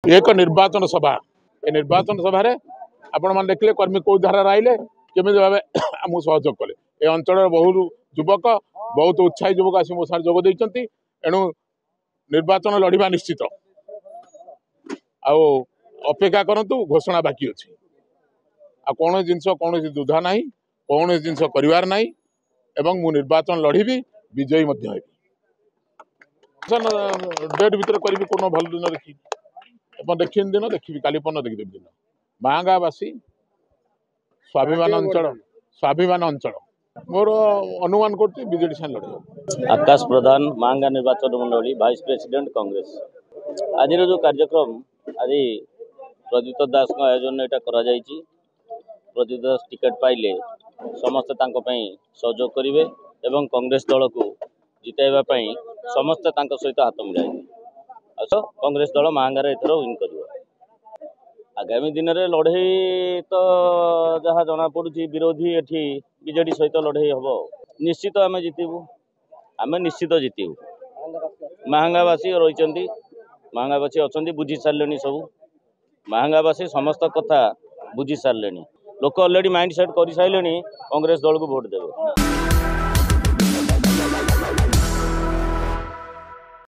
एक निर्वाचन सभा ए निर्वाचन सभा आपण मैंने देखिले कर्मी कौ धारा आइले केमी भाव आमको सहयोग कले ए अंचल बहु युवक बहुत उत्साही युवक आसी मो साथ जोग देइचंती एणु निर्वाचन लड़िबा निश्चित आउ अपेक्षा करंतु घोषणा बाकी अछि आ कौन जिनस कौन दुधा ना कौन जिनस करिवार ना एवं मु निर्वाचन लड़िबी विजयी मध्य हेबी डेट भितर करी कोनो भल दिन देखी देखी दिन देखी काली पन देखी दिन मांगावासी स्वाभिमान अंचल मोर अनुमान करती बीजेडी से लड़े। आकाश प्रधान मांगा निर्वाचन मंडली वाइस प्रेसिडेंट कांग्रेस आज जो कार्यक्रम आज प्रदीप दास आयोजन यहाँ कर प्रदीप दास टिकेट पाइले समस्ते सहयोग करेंगे एवं कांग्रेस दल को जिताइबा समस्ते सहित हाथ मिलाई कांग्रेस दल मांगार एथर विन कर आगामी दिन में लड़े तो जहाँ जना पड़ी विरोधी एठी बीजेडी सहित लड़े हम निश्चित आम जितबू आम निश्चित जितबू महांगावासी रही महांगावासी अच्छा बुझी सारे सब महांगावासी समस्त कथा बुझी सारे लोक अलरेडी माइंड सेट कर सारे कांग्रेस दल को भोट देवे।